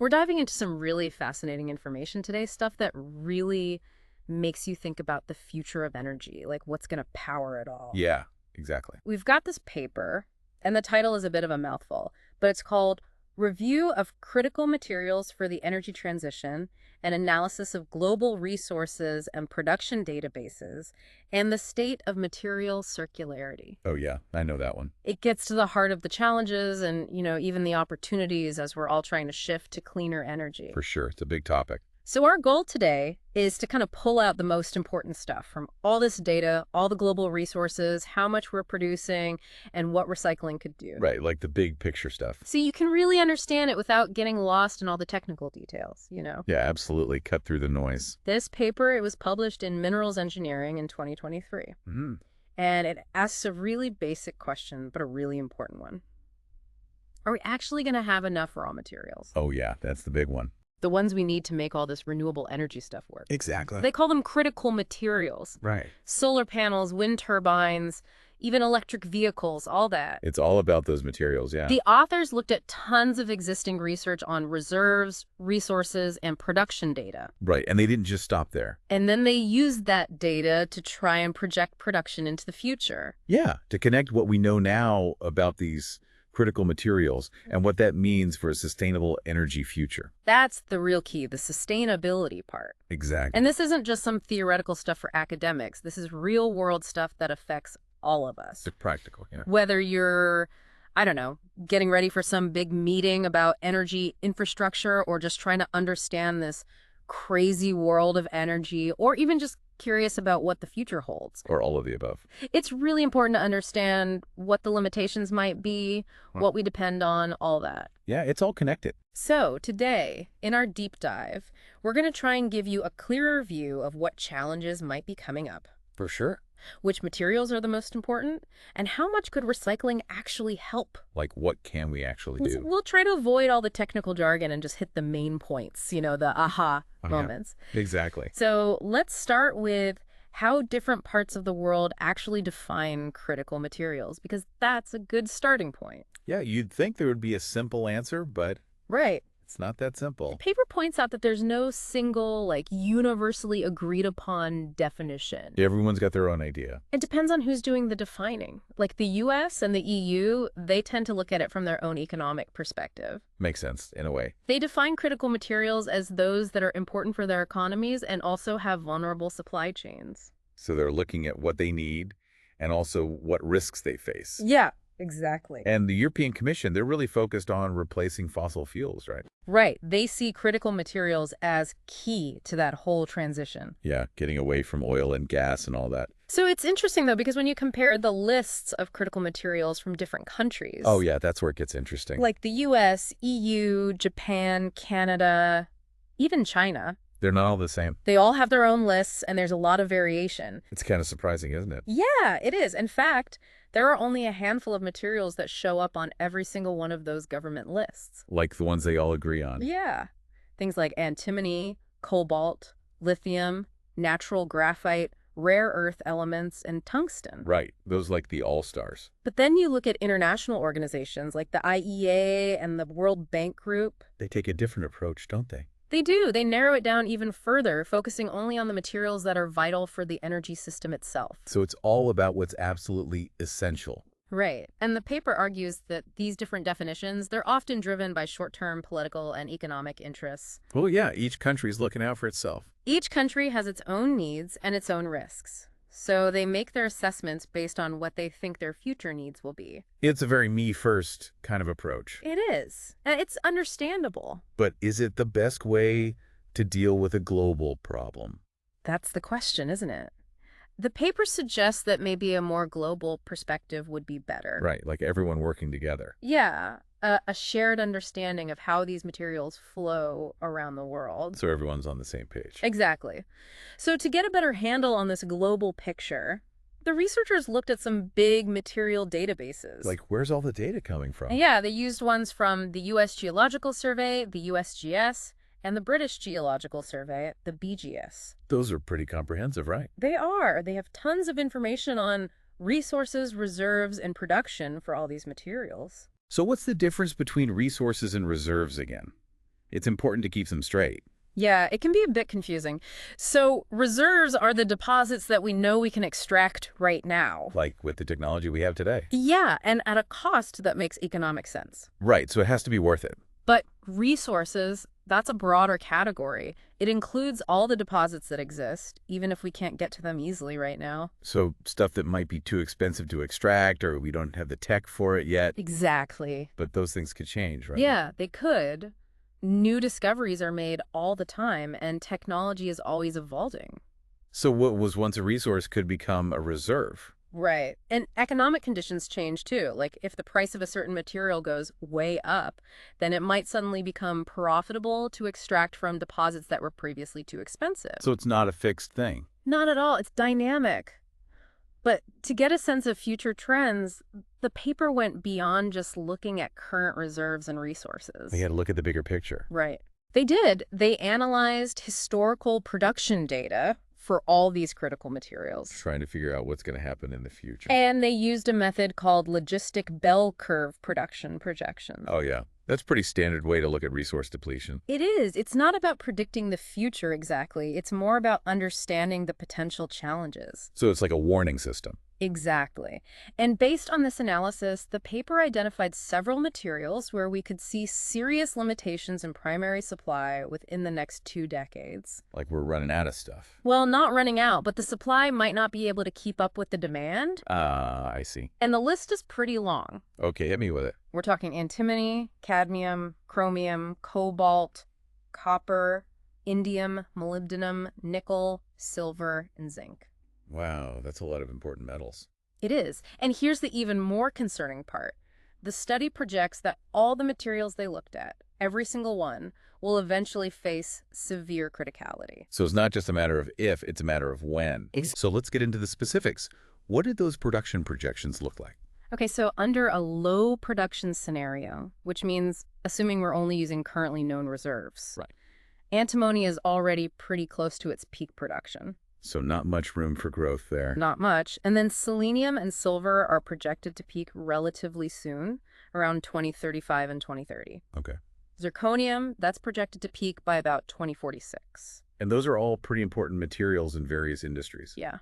We're diving into some really fascinating information today, stuff that really makes you think about the future of energy, like what's going to power it all. Yeah, exactly. We've got this paper, and the title is a bit of a mouthful, but it's called Review of Critical Materials for the Energy Transition, an Analysis of Global Resources and Production Databases, and the State of Material Circularity. Oh, yeah, I know that one. It gets to the heart of the challenges and, even the opportunities as we're all trying to shift to cleaner energy. For sure. It's a big topic. So our goal today is to kind of pull out the most important stuff from all this data, all the global resources, how much we're producing, and what recycling could do. Right, like the big picture stuff. So you can really understand it without getting lost in all the technical details, Yeah, absolutely. Cut through the noise. This paper, it was published in Minerals Engineering in 2023. And it asks a really basic question, but a really important one. Are we actually going to have enough raw materials? Oh, yeah, that's the big one. The ones we need to make all this renewable energy stuff work. Exactly. They call them critical materials. Right. Solar panels, wind turbines, even electric vehicles, all that. It's all about those materials, yeah. The authors looked at tons of existing research on reserves, resources, and production data. Right, and they didn't just stop there. And then they used that data to try and project production into the future. Yeah, to connect what we know now about these critical materials and what that means for a sustainable energy future. That's the real key, the sustainability part. Exactly. And this isn't just some theoretical stuff for academics. This is real-world stuff that affects all of us. It's practical, yeah. Whether you're, I don't know, getting ready for some big meeting about energy infrastructure or just trying to understand this crazy world of energy, or even just curious about what the future holds. Or all of the above. It's really important to understand what the limitations might be, what we depend on, all that. Yeah, it's all connected. So today, in our deep dive, we're going to try and give you a clearer view of what challenges might be coming up. For sure. Which materials are the most important, and how much could recycling actually help? Like, what can we actually do? We'll try to avoid all the technical jargon and just hit the main points, the aha moments. Yeah, exactly. So let's start with how different parts of the world actually define critical materials, because that's a good starting point. Yeah, you'd think there would be a simple answer, but Right. it's not that simple. The paper points out that there's no single, universally agreed upon definition. Everyone's got their own idea. It depends on who's doing the defining. Like the US and the EU, they tend to look at it from their own economic perspective. Makes sense, in a way. They define critical materials as those that are important for their economies and also have vulnerable supply chains. So they're looking at what they need and also what risks they face. Yeah, exactly. And the European Commission, they're really focused on replacing fossil fuels, right? Right. They see critical materials as key to that whole transition. Yeah, getting away from oil and gas and all that. So it's interesting, though, because when you compare the lists of critical materials from different countries. Oh, yeah, that's where it gets interesting. Like the US, EU, Japan, Canada, even China. They're not all the same. They all have their own lists, and there's a lot of variation. It's kind of surprising, isn't it? Yeah, it is. In fact, there are only a handful of materials that show up on every single one of those government lists. Like the ones they all agree on. Yeah. Things like antimony, cobalt, lithium, natural graphite, rare earth elements, and tungsten. Right. Those like the all-stars. But then you look at international organizations like the IEA and the World Bank Group. They take a different approach, don't they? They do. They narrow it down even further, focusing only on the materials that are vital for the energy system itself. So it's all about what's absolutely essential. Right. And the paper argues that these different definitions, they're often driven by short-term political and economic interests. Well, yeah, each country's looking out for itself. Each country has its own needs and its own risks. So they make their assessments based on what they think their future needs will be. It's a very me-first kind of approach. It is. And it's understandable. But is it the best way to deal with a global problem? That's the question, isn't it? The paper suggests that maybe a more global perspective would be better. Right, like everyone working together. Yeah, a shared understanding of how these materials flow around the world. So everyone's on the same page. Exactly. So to get a better handle on this global picture, the researchers looked at some big material databases. Like, where's all the data coming from? Yeah, they used ones from the U.S. Geological Survey, the USGS, and the British Geological Survey, the BGS. Those are pretty comprehensive, right? They are. They have tons of information on resources, reserves, and production for all these materials. So what's the difference between resources and reserves again? It's important to keep them straight. Yeah, it can be a bit confusing. So reserves are the deposits that we know we can extract right now. Like with the technology we have today. Yeah, and at a cost that makes economic sense. Right, so it has to be worth it. But resources, that's a broader category. It includes all the deposits that exist, even if we can't get to them easily right now. So stuff that might be too expensive to extract or we don't have the tech for it yet. Exactly. But those things could change, right? Yeah, they could. New discoveries are made all the time, and technology is always evolving. So what was once a resource could become a reserve. Right. And economic conditions change too. Like if the price of a certain material goes way up, then it might suddenly become profitable to extract from deposits that were previously too expensive. So it's not a fixed thing. Not at all. It's dynamic. But to get a sense of future trends, the paper went beyond just looking at current reserves and resources. We had to look at the bigger picture. Right. They did. They analyzed historical production data for all these critical materials. Trying to figure out what's going to happen in the future. And they used a method called logistic bell curve production projections. Oh, yeah. That's a pretty standard way to look at resource depletion. It is. It's not about predicting the future exactly. It's more about understanding the potential challenges. So it's like a warning system. Exactly. And based on this analysis, the paper identified several materials where we could see serious limitations in primary supply within the next 2 decades. Like we're running out of stuff. Well, not running out, but the supply might not be able to keep up with the demand. I see. And the list is pretty long. Okay, hit me with it. We're talking antimony, cadmium, chromium, cobalt, copper, indium, molybdenum, nickel, silver, and zinc. Wow, that's a lot of important metals. It is. And here's the even more concerning part. The study projects that all the materials they looked at, every single one, will eventually face severe criticality. So it's not just a matter of if, it's a matter of when. So let's get into the specifics. What did those production projections look like? Okay, so under a low production scenario, which means assuming we're only using currently known reserves, Right. antimony is already pretty close to its peak production. So not much room for growth there. Not much. And then selenium and silver are projected to peak relatively soon, around 2035 and 2030. Okay. Zirconium, that's projected to peak by about 2046. And those are all pretty important materials in various industries. Yeah.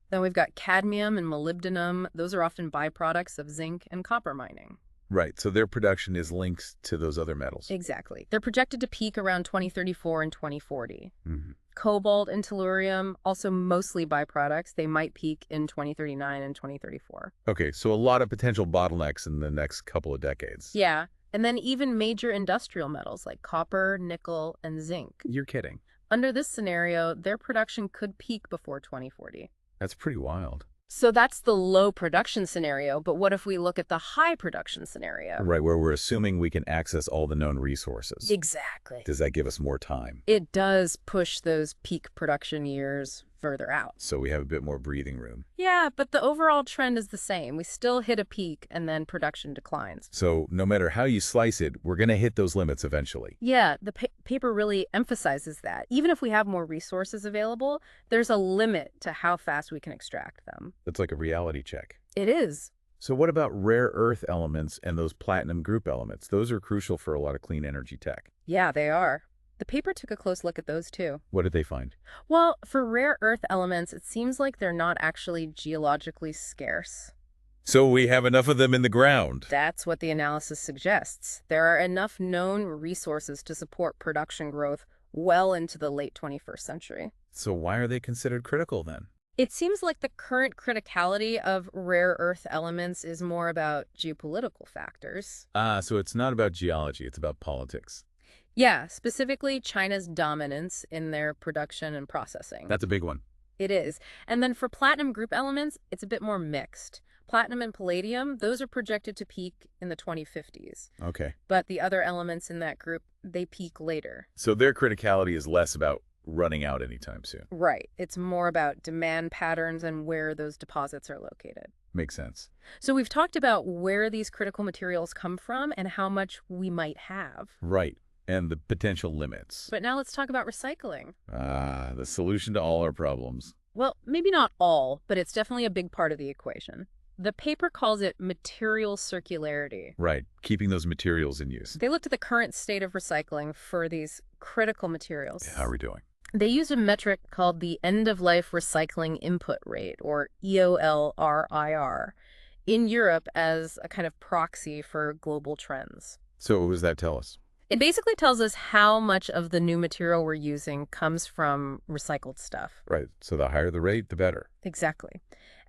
Then we've got cadmium and molybdenum. Those are often byproducts of zinc and copper mining. Right, so their production is linked to those other metals. Exactly. They're projected to peak around 2034 and 2040. Mm-hmm. Cobalt and tellurium, also mostly byproducts, they might peak in 2039 and 2034. Okay, so a lot of potential bottlenecks in the next couple of decades. Yeah. And then even major industrial metals like copper, nickel, and zinc. You're kidding. Under this scenario, their production could peak before 2040. That's pretty wild. So that's the low production scenario, but what if we look at the high production scenario? Right, where we're assuming we can access all the known resources. Exactly. Does that give us more time? It does push those peak production years further out. So we have a bit more breathing room. Yeah, but the overall trend is the same. We still hit a peak and then production declines. So no matter how you slice it, we're going to hit those limits eventually. Yeah, the paper really emphasizes that. Even if we have more resources available, there's a limit to how fast we can extract them. That's like a reality check. It is. So what about rare earth elements and those platinum group elements? Those are crucial for a lot of clean energy tech. Yeah, they are. The paper took a close look at those too. What did they find? Well, for rare earth elements, it seems like they're not actually geologically scarce. So we have enough of them in the ground. That's what the analysis suggests. There are enough known resources to support production growth well into the late 21st century. So why are they considered critical then? It seems like the current criticality of rare earth elements is more about geopolitical factors. So it's not about geology, it's about politics. Yeah, specifically China's dominance in their production and processing. That's a big one. It is. And then for platinum group elements, it's a bit more mixed. Platinum and palladium, those are projected to peak in the 2050s. Okay. But the other elements in that group, they peak later. So their criticality is less about running out anytime soon. Right. It's more about demand patterns and where those deposits are located. Makes sense. So we've talked about where these critical materials come from and how much we might have. Right. And the potential limits. But now let's talk about recycling. The solution to all our problems. Well, maybe not all, but it's definitely a big part of the equation. The paper calls it material circularity. Right, keeping those materials in use. They looked at the current state of recycling for these critical How are materials. we doing? They used a metric called the end-of-life recycling input rate, or EOLRIR, in Europe as a kind of proxy for global trends. So what does that tell us? It basically tells us how much of the new material we're using comes from recycled stuff. Right, so the higher the rate, the better. Exactly.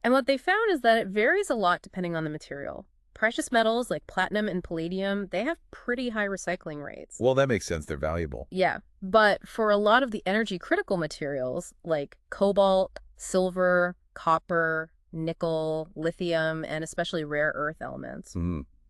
And what they found is that it varies a lot depending on the material. Precious metals like platinum and palladium, they have pretty high recycling rates. Well, that makes sense. They're valuable. Yeah, but for a lot of the energy critical materials like cobalt, silver, copper, nickel, lithium, and especially rare earth elements.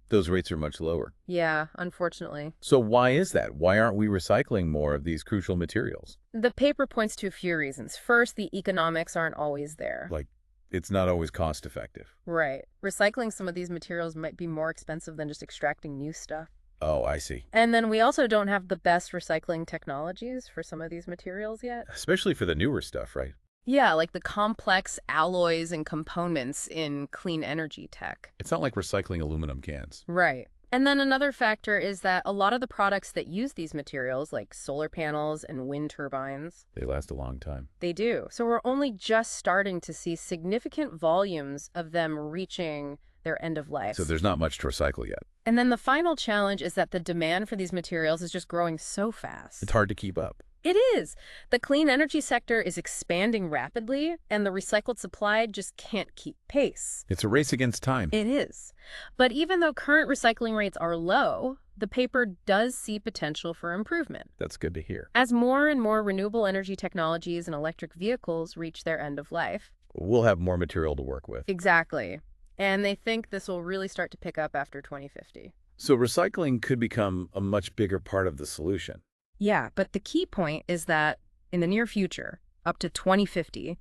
Those rates are much lower. Yeah, unfortunately. So why is that? Why aren't we recycling more of these crucial materials? The paper points to a few reasons. First, the economics aren't always there. Like, it's not always cost effective. Right. Recycling some of these materials might be more expensive than just extracting new stuff. Oh, I see. And then we also don't have the best recycling technologies for some of these materials yet. Especially for the newer stuff, right? Yeah, like the complex alloys and components in clean energy tech. It's not like recycling aluminum cans. Right. And then another factor is that a lot of the products that use these materials, like solar panels and wind turbines, They last a long time. they do. So we're only just starting to see significant volumes of them reaching their end of life. So there's not much to recycle yet. And then the final challenge is that the demand for these materials is just growing so fast. It's hard to keep up. It is. The clean energy sector is expanding rapidly, and the recycled supply just can't keep pace. It's a race against time. It is. But even though current recycling rates are low, the paper does see potential for improvement. That's good to hear. As more and more renewable energy technologies and electric vehicles reach their end of life. We'll have more material to work with. Exactly. And they think this will really start to pick up after 2050. So recycling could become a much bigger part of the solution. Yeah, but the key point is that in the near future, up to 2050,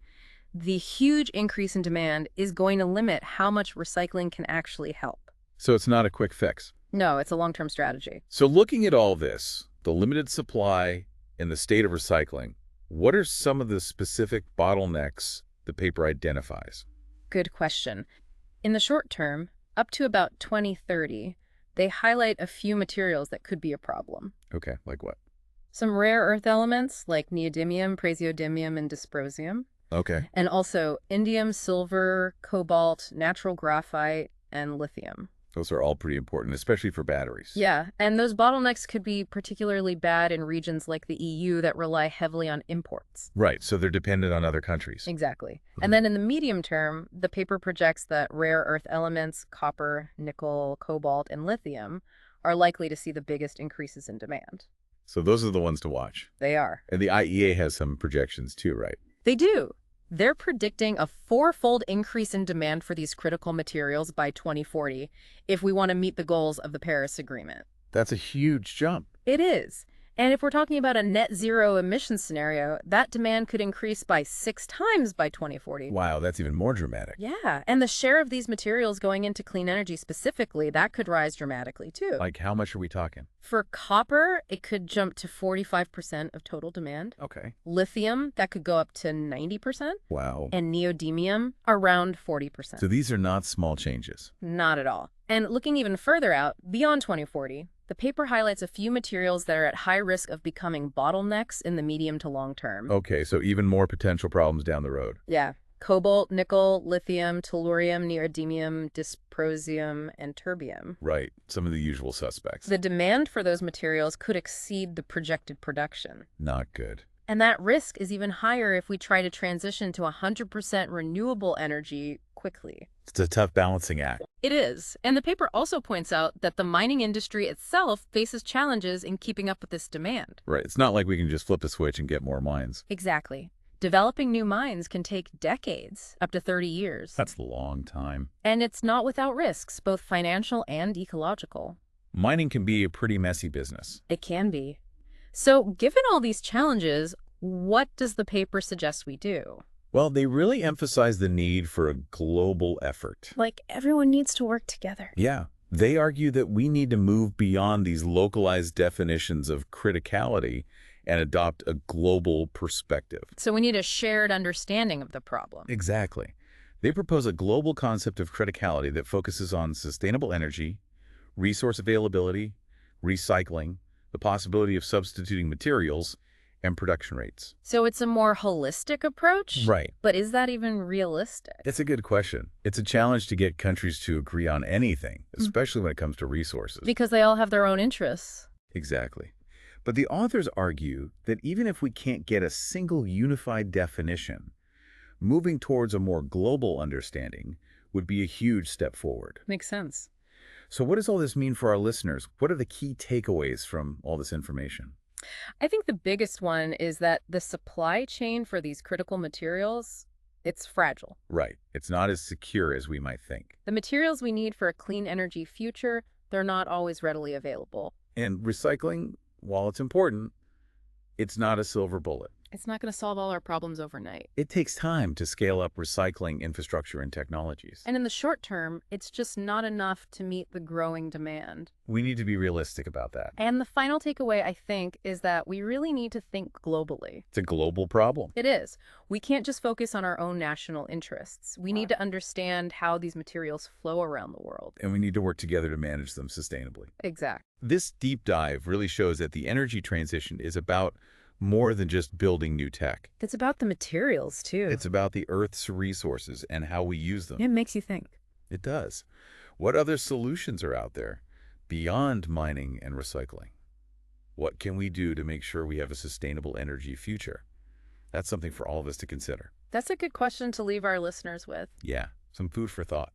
the huge increase in demand is going to limit how much recycling can actually help. So it's not a quick fix. No, it's a long-term strategy. So looking at all this, the limited supply and the state of recycling, what are some of the specific bottlenecks the paper identifies? Good question. In the short term, up to about 2030, they highlight a few materials that could be a problem. Okay, like what? Some rare earth elements like neodymium, praseodymium, and dysprosium. Okay. And also indium, silver, cobalt, natural graphite, and lithium. Those are all pretty important, especially for batteries. Yeah, and those bottlenecks could be particularly bad in regions like the EU that rely heavily on imports. Right, so they're dependent on other countries. Exactly. And then in the medium term, the paper projects that rare earth elements, copper, nickel, cobalt, and lithium, are likely to see the biggest increases in demand. So those are the ones to watch. They are. And the IEA has some projections too, right? They do. They're predicting a four-fold increase in demand for these critical materials by 2040 if we want to meet the goals of the Paris Agreement. That's a huge jump. It is. And if we're talking about a net zero emissions scenario, that demand could increase by 6 times by 2040. Wow, that's even more dramatic. Yeah, and the share of these materials going into clean energy specifically, that could rise dramatically too. Like how much are we talking? For copper, it could jump to 45% of total demand. Okay. Lithium, that could go up to 90%. Wow. And neodymium, around 40%. So these are not small changes. Not at all. And looking even further out, beyond 2040, the paper highlights a few materials that are at high risk of becoming bottlenecks in the medium to long term. Okay, so even more potential problems down the road. Yeah. Cobalt, nickel, lithium, tellurium, neodymium, dysprosium, and terbium. Right, some of the usual suspects. The demand for those materials could exceed the projected production. Not good. And that risk is even higher if we try to transition to 100% renewable energy quickly. It's a tough balancing act. It is. And the paper also points out that the mining industry itself faces challenges in keeping up with this demand. Right, it's not like we can just flip a switch and get more mines. Exactly. Developing new mines can take decades, up to 30 years. That's a long time. And it's not without risks, both financial and ecological. Mining can be a pretty messy business. It can be. So, given all these challenges, what does the paper suggest we do? Well, they really emphasize the need for a global effort. Like, everyone needs to work together. Yeah. They argue that we need to move beyond these localized definitions of criticality and adopt a global perspective. So we need a shared understanding of the problem. Exactly. They propose a global concept of criticality that focuses on sustainable energy, resource availability, recycling, the possibility of substituting materials, and production rates. So it's a more holistic approach? Right. But is that even realistic? It's a good question. It's a challenge to get countries to agree on anything, especially when it comes to resources. Because they all have their own interests. Exactly. But the authors argue that even if we can't get a single unified definition, moving towards a more global understanding would be a huge step forward. Makes sense. So what does all this mean for our listeners? What are the key takeaways from all this information? I think the biggest one is that the supply chain for these critical materials, it's fragile. Right. It's not as secure as we might think. The materials we need for a clean energy future, they're not always readily available. And recycling, while it's important, it's not a silver bullet. It's not going to solve all our problems overnight. It takes time to scale up recycling infrastructure and technologies. And in the short term, it's just not enough to meet the growing demand. We need to be realistic about that. And the final takeaway, I think, is that we really need to think globally. It's a global problem. It is. We can't just focus on our own national interests. We need to understand how these materials flow around the world. And we need to work together to manage them sustainably. Exactly. This deep dive really shows that the energy transition is about more than just building new tech. It's about the materials, too. It's about the Earth's resources and how we use them. It makes you think. It does. What other solutions are out there beyond mining and recycling? What can we do to make sure we have a sustainable energy future? That's something for all of us to consider. That's a good question to leave our listeners with. Yeah, some food for thought.